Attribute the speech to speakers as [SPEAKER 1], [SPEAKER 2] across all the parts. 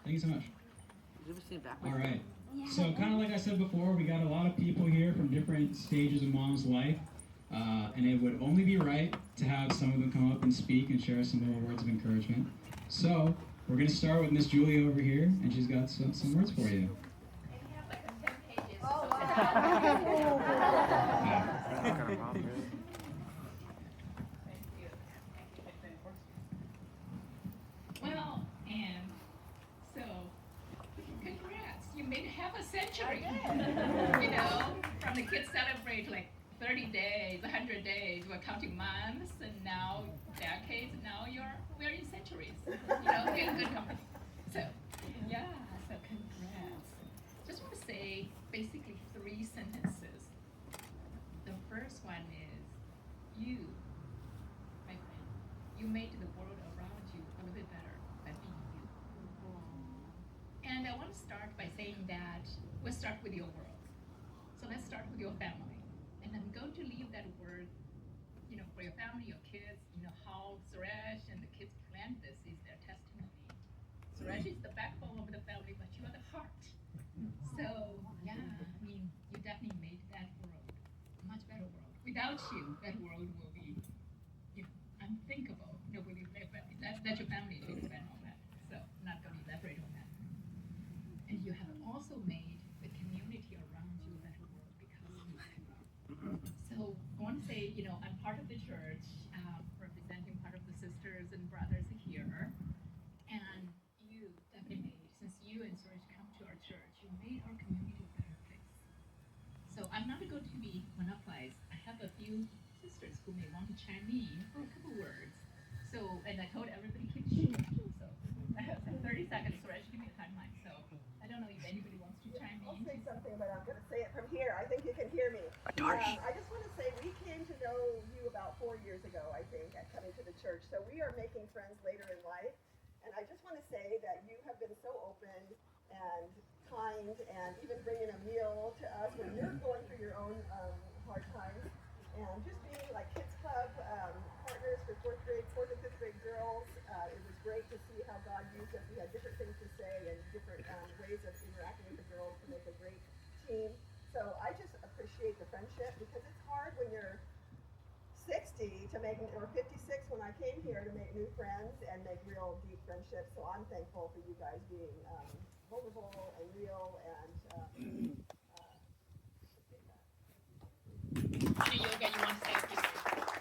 [SPEAKER 1] Thank you so much.
[SPEAKER 2] You ever seen
[SPEAKER 1] All
[SPEAKER 2] backwards?
[SPEAKER 1] right. So kind of like I said before, we got a lot of people here from different stages of mom's life. And it would only be right to have some of them come up and speak and share some little words of encouragement. So we're going to start with Miss Julia over here, and she's got some words for you.
[SPEAKER 3] Oh, wow.
[SPEAKER 4] Well, and so, congrats, you made half a century. You know, from the kids celebrate like 30 days, 100 days, we're counting months, and now decades, now we're in centuries. You know, we're in good company. So, yeah, so congrats. Just want to say basically 3 sentences. The first one is, you, my friend, you made the world around you a little bit better by being you. And I want to start by saying that we'll start with your world. So let's start with your family. And I'm going to leave that word, you know, for your family, your kids, you know, how Suresh and the kids planned this is their testimony. Suresh is the backbone of the family, but you are the heart. So, yeah, I mean, you definitely made that world a much better world. Without you, that world will be, you know, unthinkable. Nobody, let your family to expand on that. So, I'm not going to elaborate on that. And you have also made the community around you a better world because of you. So I want to say, you know, I'm part of the church, representing part of the sisters and brothers here. And you definitely made, since you and Suraj come to our church, you made our community a better place. So I'm not going to be monopolized. I have a few sisters who may want to chime in for a couple words. So, and I told everybody keep short. So I have 30 seconds, Suraj, give me a timeline. So I don't know if anybody wants to chime
[SPEAKER 3] I'll
[SPEAKER 4] in.
[SPEAKER 3] say something, but I'm going to say it from here. I think you can hear me. I just want to say we came to know you about 4 years ago, I think, at coming to the church. So we are making friends later in life. And I just want to say that you have been so open and kind and even bringing a meal to us when you're going through your own hard times. And just being like Kids Club partners for fourth and fifth grade girls. It was great to see how God used us. We had different things to say and different ways of interacting with the girls to make a great team. So I just appreciate the friendship because it's hard when you're 60 to make, or 56 when I came here to make new friends and make real deep friendships. So I'm thankful for you guys being vulnerable and real and
[SPEAKER 4] Yoga, you want to say a few words?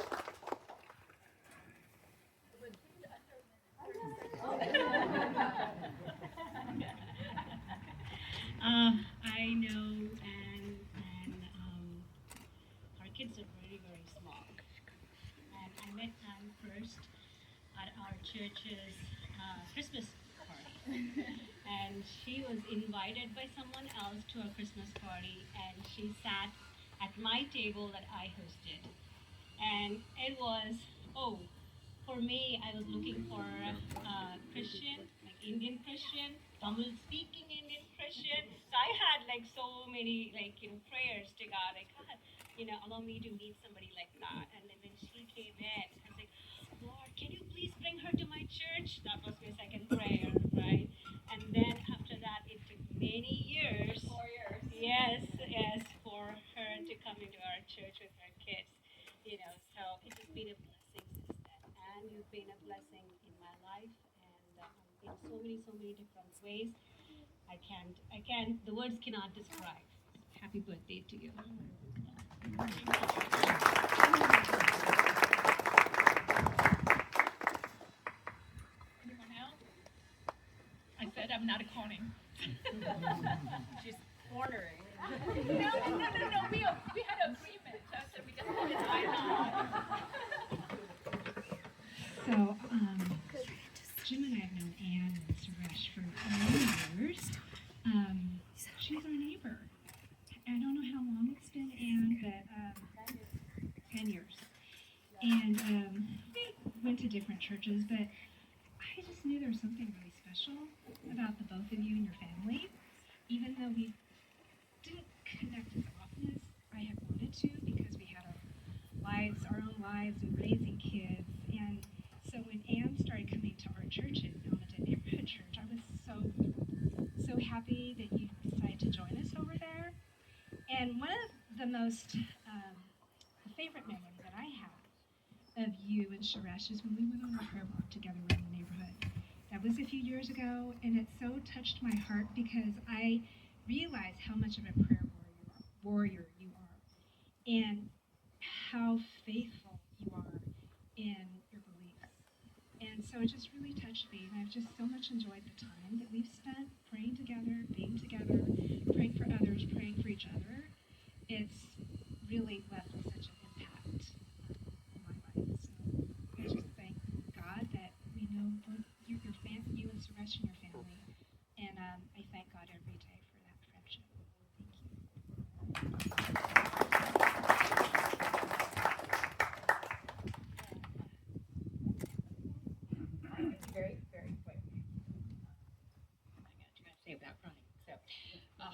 [SPEAKER 5] I know, and our kids are very, very small. And I met Anne first at our church's Christmas party. And she was invited by someone else to a Christmas party, and she sat at my table that I hosted. And it was, oh, for me, I was looking for Christian, like Indian Christian, Tamil speaking Indian Christian. So I had like so many like prayers to God, like God, allow me to meet somebody like that. And then when she came in, I was like, Lord, can you please bring her to my church? That was my second prayer, right? And then after that, it took many years.
[SPEAKER 4] 4 years.
[SPEAKER 5] Yes, yes, for her to come into our church with her kids. So it's just been a blessing since then. And you've been a blessing in my life, and in so many different ways. The words cannot describe. Happy birthday to you.
[SPEAKER 4] Anyone else? I said I'm not accounting.
[SPEAKER 2] She's cornering.
[SPEAKER 4] No. We had an agreement. I said we just put it right now.
[SPEAKER 5] So, Jim and I have known Anne and Suresh for many years. She's our neighbor. I don't know how long it's been, Anne, but 10 years. And we went to different churches, but I just knew there was something really special about the both of you and your family. Even though we didn't connect as often as I had wanted to, because we had our own lives, and raising kids. And so when Anne started coming to our church at Almaden Neighborhood Church, I was so happy that you decided to join us over there. And one of the most favorite memories that I have of you and Suresh is when we went on a prayer walk together around the neighborhood. That was a few years ago, and it so touched my heart because I realized how much of a prayer warrior you are, and how faithful you are in your beliefs. And so it just really touched me, and I've just so much enjoyed the time that we've spent praying together, being together, praying for others, praying for each other. It's really left such an impact in my life. So I just thank God that we know both you and Suresh and your family, and I thank God every day for that friendship. Thank you.
[SPEAKER 6] Very, very quick. I got to say about crying. So,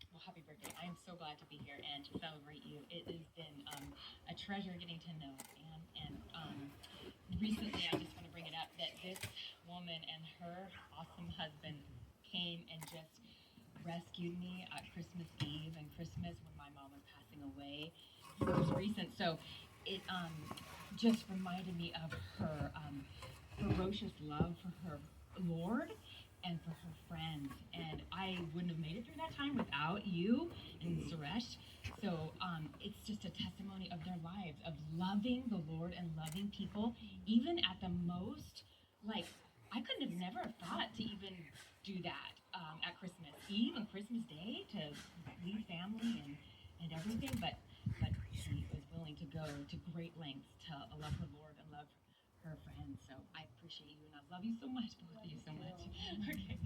[SPEAKER 6] well, happy birthday. I am so glad to be here and to celebrate you. It has been a treasure getting to know Anne. And recently, I just want to bring it up that this woman and her awesome husband came and just rescued me at Christmas Eve and Christmas when my mom was passing away. It was recent. So it just reminded me of her ferocious love for her Lord and for her friends. And I wouldn't have made it through that time without you and Suresh. So it's just a testimony of their lives, of loving the Lord and loving people, even at the most, like, I couldn't have never thought to even do that at Christmas Eve and Christmas Day, to leave family and everything, but she was willing to go to great lengths to love her Lord and love her friends. So I appreciate you, and I love you so much, both of you so much. Okay.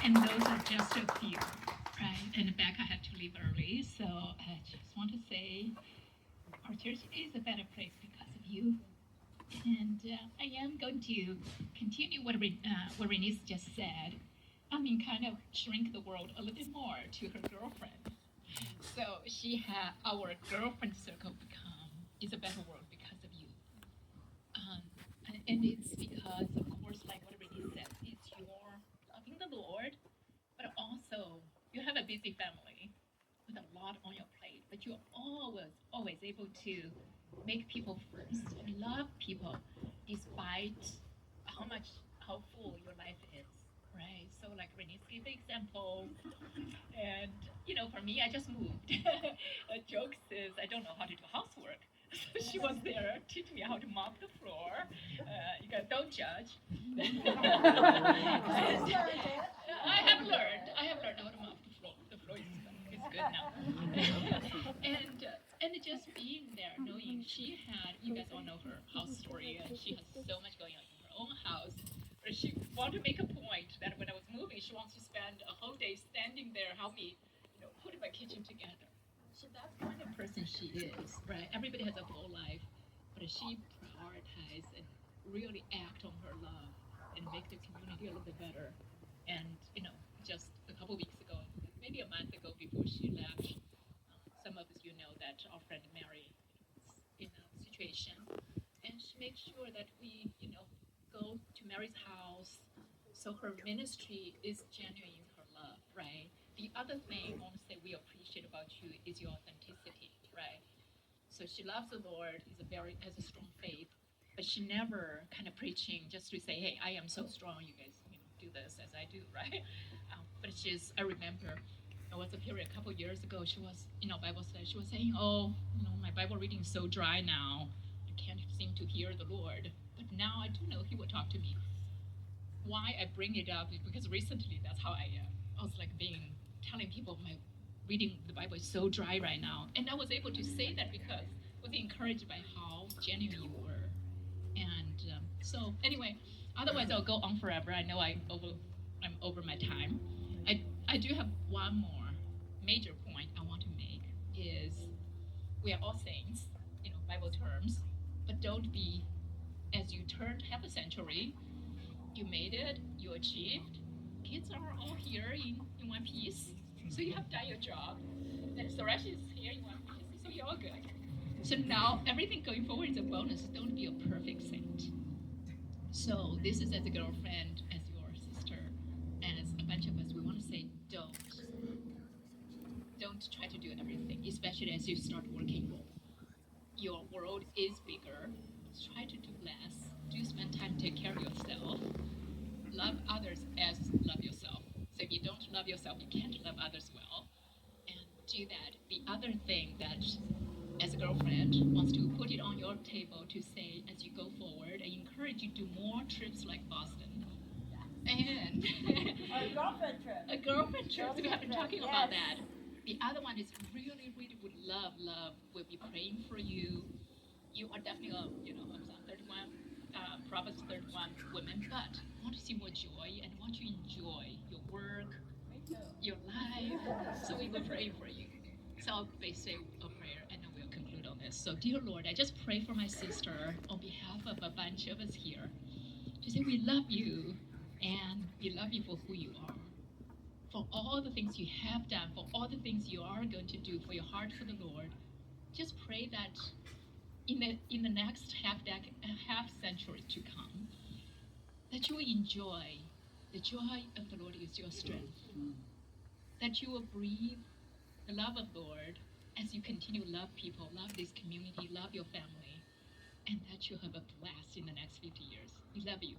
[SPEAKER 4] And those are just a few, right? And back, I had to leave early, so I just want to say our church is a better place because of you. And I am going to continue what Renee just said. I mean, kind of shrink the world a little bit more to her girlfriend. So our girlfriend circle is a better world because of you. And it's because, of course, like what Renee said, it's your loving the Lord, but also you have a busy family with a lot on your plate, but you're always able to make people first and love people despite how full your life is, right? So like Renee gave the example, and for me, I just moved. A joke says I don't know how to do housework. So she was there teaching me how to mop the floor. You guys don't judge. I have learned how to mop the floor. The floor is good now. and just being there, knowing you guys all know her house story, and she has so much going on in her own house. But she wanted to make a point that when I was moving, she wants to spend a whole day standing there, help me, put my kitchen together. So that's the kind of person she is, right? Everybody has a full life, but she prioritizes and really act on her love and make the community a little bit better. And just a couple weeks ago, maybe a month ago before she left, some of us know that our friend Mary was in a situation, and she makes sure that we go to Mary's house. So her ministry is genuine in her love, right? The other thing I want to say we appreciate about you is your authenticity, right? So she loves the Lord, has a strong faith, but she never kind of preaching just to say, hey, I am so strong, you guys do this as I do, right? But I remember there was a period a couple years ago, she was, Bible study, she was saying, my Bible reading is so dry now, I can't seem to hear the Lord. But now I do know he will talk to me. Why I bring it up is because recently that's how I was like telling people my reading the Bible is so dry right now. And I was able to say that because I was encouraged by how genuine you were. And so anyway, otherwise I'll go on forever. I know I'm over my time. I do have one more major point I want to make is we are all saints, Bible terms, but don't be, as you turned half a century, you made it, you achieved. Kids are all here in one piece, so you have done your job. And Suresh is here in one piece, so you're all good. So now everything going forward is a bonus. Don't be a perfect saint. So this is as a girlfriend, as your just try to do everything, especially as you start working. Your world is bigger. Try to do less. Do spend time to take care of yourself. Love others as love yourself. So if you don't love yourself, you can't love others well. And do that. The other thing that, as a girlfriend, wants to put it on your table to say as you go forward, I encourage you to do more trips like Boston. And
[SPEAKER 2] A girlfriend trip.
[SPEAKER 4] a girlfriend trip. So we have been
[SPEAKER 2] Girlfriend
[SPEAKER 4] talking
[SPEAKER 2] trip,
[SPEAKER 4] about
[SPEAKER 2] yes.
[SPEAKER 4] that. The other one is really, really would love. We'll be praying for you. You are definitely I'm 31, Proverbs 31 women, but I want to see more joy and want you to enjoy your work, your life. So we will pray for you. So I'll say a prayer and then we'll conclude on this. So dear Lord, I just pray for my sister on behalf of a bunch of us here to say we love you and we love you for who you are. For all the things you have done, for all the things you are going to do, for your heart for the Lord, just pray that in the next half century to come, that you will enjoy the joy of the Lord is your strength. That you will breathe the love of the Lord as you continue to love people, love this community, love your family, and that you have a blast in the next 50 years. We love you.